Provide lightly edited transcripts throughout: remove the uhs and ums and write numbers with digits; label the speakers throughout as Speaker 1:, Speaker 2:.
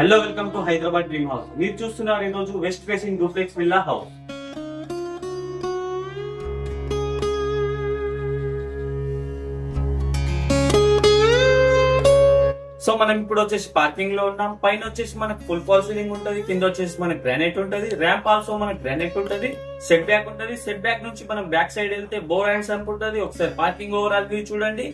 Speaker 1: Hello welcome to Hyderabad dream house. మీరు చూస్తున్నారు ఈ రోజు west facing duplex villa house. So మనం ఇప్పుడు వచ్చేసి పార్కింగ్ లో ఉన్నాం. పైన వచ్చేసి మనకు ఫుల్ ఫాల్ సీలింగ్ ఉంటది, కింద వచ్చేసి మనకి గ్రానైట్ ఉంటది, ర్యాంప్ ఆల్సో మనకి గ్రానైట్ ఉంటది, సెట్ బ్యాక్ ఉంటది. సెట్ బ్యాక్ నుంచి మనం బ్యాక్ సైడ్ వెళ్తే బోర్ హ్యాండ్స్ అనుకుంటది. ఒకసారి పార్కింగ్ ఓవరాల్ వ్యూ చూడండి.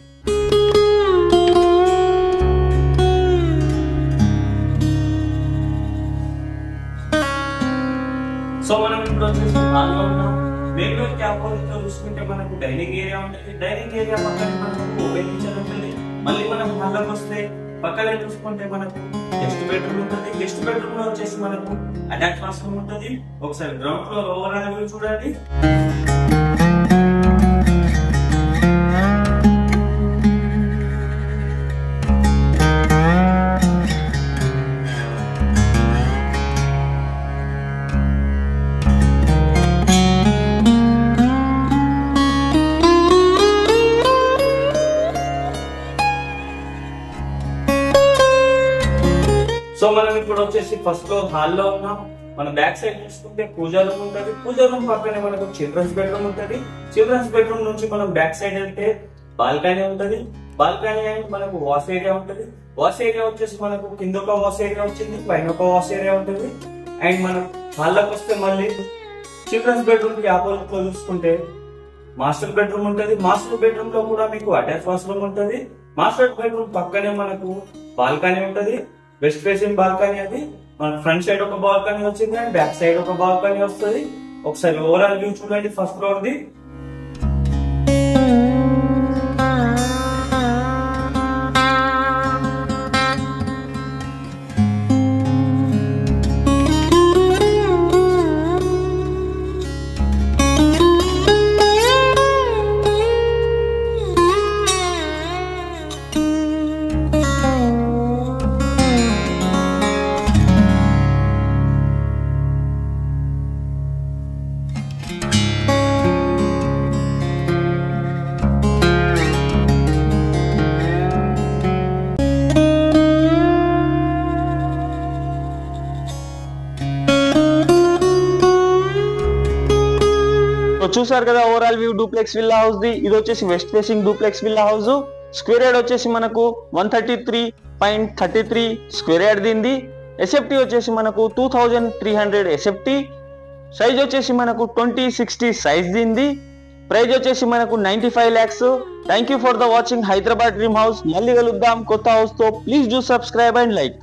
Speaker 1: సో మనం ఇప్పుడు వచ్చేసి హాల్లో ఉన్నాం. మెయిన్ డోర్ కి ఆపోజిట్ లో చూసుకుంటే మనకు డైనింగ్ ఏరియా ఉంటుంది. డైనింగ్ ఏరియా పక్కన మనకు ఓపెన్ కిచెన్ ఉంటుంది. మళ్ళీ మనం హాల్లోకి వస్తే పక్కనే చూసుకుంటే మనకు గెస్ట్ బెడ్రూమ్ ఉంటుంది. గెస్ట్ బెడ్రూమ్ లో వచ్చేసి మనకు అటాచ్ వాష్రూమ్ ఉంటుంది. ఒకసారి గ్రౌండ్ ఫ్లోర్ ఓవరాల్ వ్యూ చూడండి. సో మనం ఇప్పుడు వచ్చేసి ఫస్ట్ ఫ్లోర్ హాల్లో ఉన్నాం. మన బ్యాక్ సైడ్ చూసుకుంటే పూజా రూమ్ ఉంటుంది. పూజా రూమ్ పక్కనే మనకు చిల్డ్రన్స్ బెడ్రూమ్ ఉంటుంది. చిల్డ్రన్స్ బెడ్రూమ్ నుంచి మనం బ్యాక్ సైడ్ వెళ్తే బాల్కనీ ఉంటుంది. బాల్కనీ అండ్ మనకు వాష్ ఏరియా ఉంటుంది. వాష్ ఏరియా వచ్చేసి మనకు కింద ఒక వాష్ ఏరియా వచ్చింది, పైన ఒక వాష్ ఏరియా ఉంటుంది. అండ్ మనం హాల్లోకి వస్తే మళ్ళీ చిల్డ్రన్స్ బెడ్రూమ్ కి ఆపోజిట్ లో చూసుకుంటే మాస్టర్ బెడ్రూమ్ ఉంటుంది. మాస్టర్ బెడ్రూమ్ లో కూడా మీకు అటాచ్ వాష్రూమ్ ఉంటుంది. మాస్టర్ బెడ్రూమ్ పక్కనే మనకు బాల్కనీ ఉంటుంది. వెస్ట్ ఫేసింగ్ బాల్కనీ అది. మన ఫ్రంట్ సైడ్ ఒక బాల్కనీ వచ్చింది అండ్ బ్యాక్ సైడ్ ఒక బాల్కనీ వస్తుంది. ఒకసారి ఓవరాల్ వ్యూ చూడండి ఫస్ట్ ఫ్లోర్ ది.
Speaker 2: చూసారు కదా overall view duplex villa house the. ఇది వచ్చేసి west facing duplex villa house. Square yard వచ్చేసి మనకు 133.33 స్క్వేర్ యార్డ్ దీంది. ఎస్ఎఫ్టీ వచ్చేసి మనకు 2300 ఎస్ఎఫ్టీ. సైజ్ వచ్చేసి మనకు 2060 సైజ్ దీంది. ప్రైజ్ వచ్చేసి మనకు 95 lakhs. Thank you for the watching Hyderabad dream house. మళ్ళీ కలుద్దాం కొత్త హౌస్ తో. Please do subscribe and like.